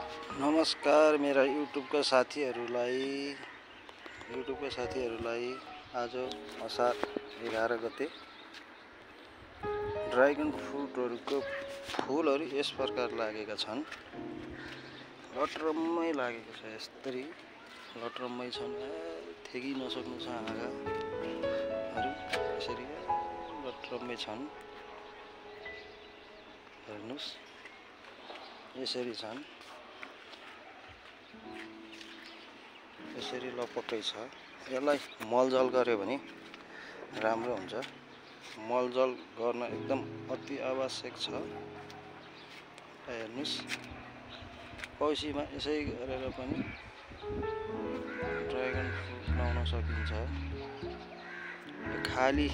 नमस्कार मेरा युट्युबका साथीहरूलाई आज असार 11 गते ड्रागन फ्रुटहरूको फुलहरू यस प्रकार लागेका छन्। लटरम्मै लागेको छ, यस्तरी लटरम्मै छन्, ठेगी नसक्नु छ आँखाहरू, यसरी लटरम्मै छन्। हेर्नुस्, यसरी छन्, यसरी लपक्कै छ। यसलाई मलजल गर्यो भने राम्रो हुन्छ। मलजल गर्न एकदम अति आवश्यक छ। हेर्नुस्, कौसीमा यसै गरेर पनि ड्रागन फ्रुट लाउन सकिन्छ। खाली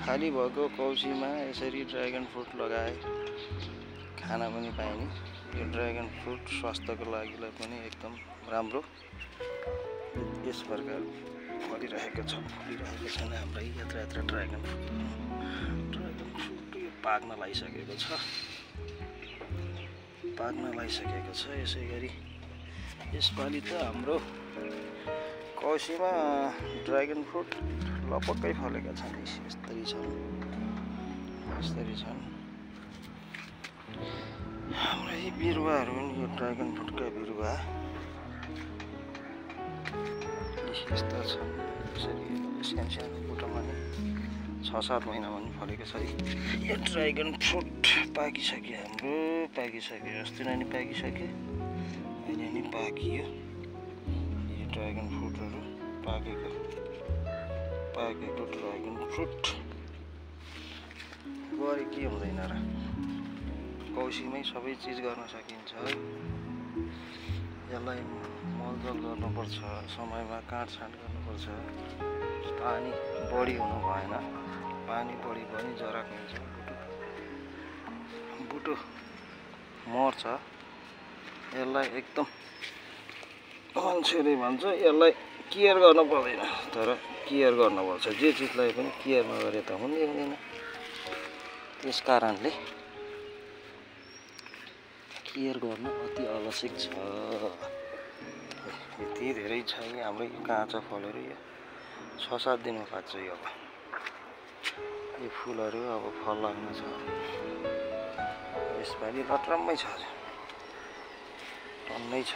भएको कौसीमा यसरी ड्रागन फ्रुट लगाए खाना पनि पाइने। यो ड्रागन फ्रुट स्वास्थ्यको लागि पनि एकदम राम्रो। यस प्रकार फलिरहेका छन् हाम्रै यत्र ड्रागन फ्रुट। यो पाक्न लागिसकेको छ। यसै गरी यसपालि त हाम्रो कौसीमा ड्रागन फ्रुट लपक्कै फलेका छन्। यस्तरी छन् हाम्रै बिरुवाहरू पनि। यो ड्रागन फ्रुटका बिरुवा यस्ता छन्। यसरी सानो बुटोमा नि 6-7 महिनामा पनि फलेको छ। यो ड्रागन फ्रुट पाकिसक्यो, हाम्रो पाकिसक्यो। अस्ति नै पाकिसक्यो, अहिले नि पाकियो। यो ड्रागन फ्रुटहरू पाकेको ड्रागन फ्रुट गरे के हुँदैन र, कौसीमै सबै चिज गर्न सकिन्छ। यसलाई मलजल गर्नुपर्छ, समयमा काटछाँट गर्नुपर्छ। पानी बढी हुनु भएन, पानी बढी पनि जरा हुन्छ, बुटो मर्छ। यसलाई एकदम मान्छेले भन्छ यसलाई केयर गर्न पर्दैन, तर केयर गर्नुपर्छ। जे चिजलाई पनि केयर नगरे त हुँदैन। त्यस कारणले केयर गर्न अति आवश्यक छ। यति धेरै छ कि हाम्रो यो काँचो फलहरू यो 6-7 दिनमा पाक्छ। यो फुलहरू अब फल लाग्न छ। यसपालि लटरम्मै छ, टन्नै छ।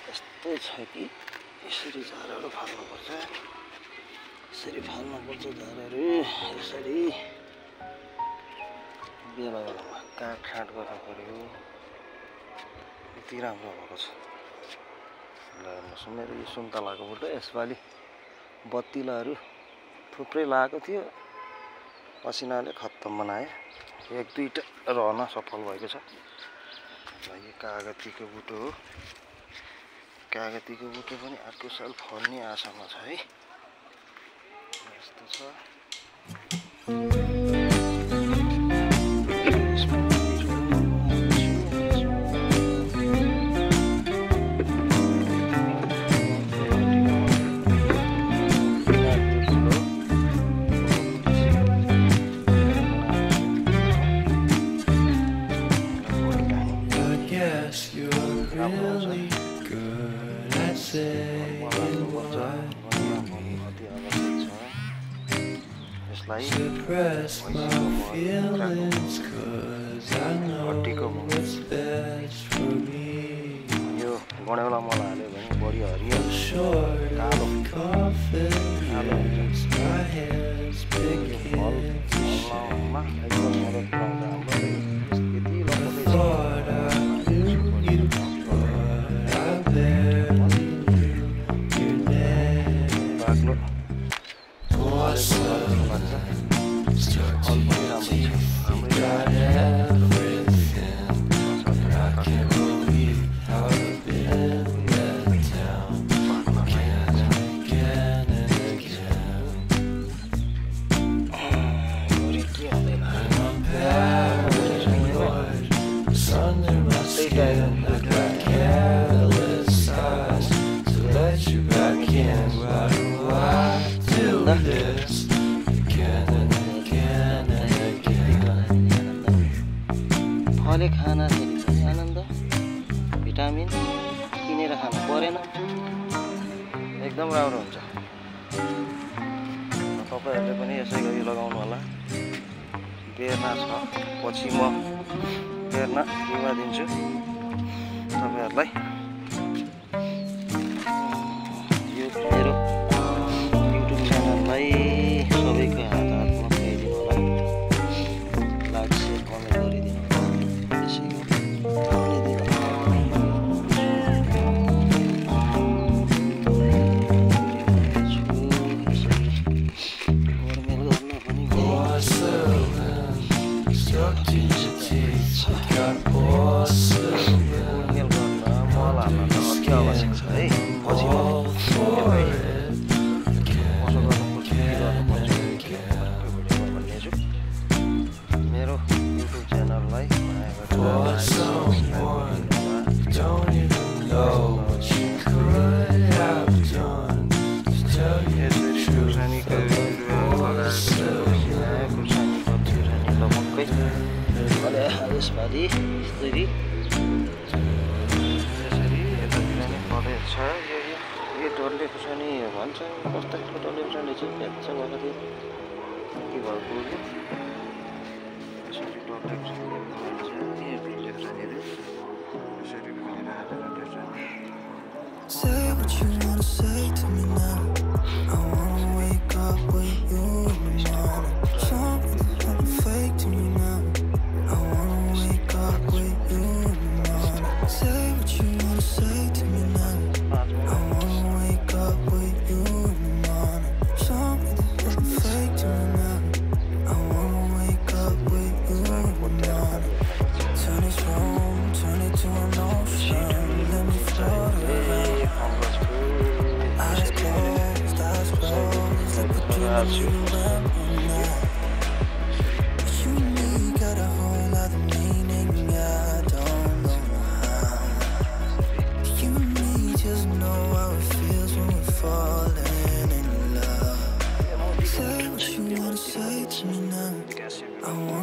यस्तो छ कि यसरी झारहरू फाल्नुपर्छ, झारहरू यसरी बेला बेलामा काटछाँट गर्नु पर्यो। यति राम्रो भएको छ। मेरो यो सुन्तलाको बुट्टा यसपालि बत्तिलाहरू थुप्रै लगाएको थियो, पसिनाले खत्तम बनायो। 1-2टा रहन सफल भएको छ। यो कागतीको बुटो हो। कागतीको बुटो पनि अर्को साल फल्ने आशामा छ है। यस्तो छ। Suppress my feelings 'cause I know what's best for me. यो गणेउला मल हाल्यो भने बढी हरियो कालो confidence my head's picking फलमा एकदम मदत पाउँछ। हाम्रो यति लम्बै छ। बाक्लो फले खाना फेरि आनन्द। भिटामिन किनेर खानु परेन, एकदम राम्रो हुन्छ। तपाईहरुले पनि यसै गरी लगाउनु होला। बेर्ना छ, पछि म बेर्ना बिमा दिन्छु तपाईहरुलाई। यो मेरो युट्युब च्यानललाई सबैको हातमा पुर्याइदिनु होला। लाइक शेयर कमेन्ट गरिदिनु होला। त्यसैको आउने दिनमा मेरो युट्युब च्यानललाई यसपालि यसरी यतातिर नै फलेको छ। यो डल्ले खुर्सानी भन्छ, कस्तो खालको डल्ले खुर्सानी चाहिँ प्याच भएको थियो के भएको हो। यसरी डल्ले खुर्सानी भन्छ, यो डल्ले खुर्सानीहरू यसरी फलेर हालेर बेच्छ। Say what you wanna say to me now. I wanna wake up with you in the morning. Show me that I'm fake to me now. I wanna wake up with you in the morning. Say what you wanna say to me now. I wanna wake up with you in the morning. Show me that I'm fake to me now. I wanna wake up with you in the morning. Turn this room, turn it to an ocean. Let me float around. Eyes closed, let the dream you remember now. You and me got a whole other meaning, I don't know how. You and me just know how it feels when we're falling in love. Say what you wanna say to me now. I want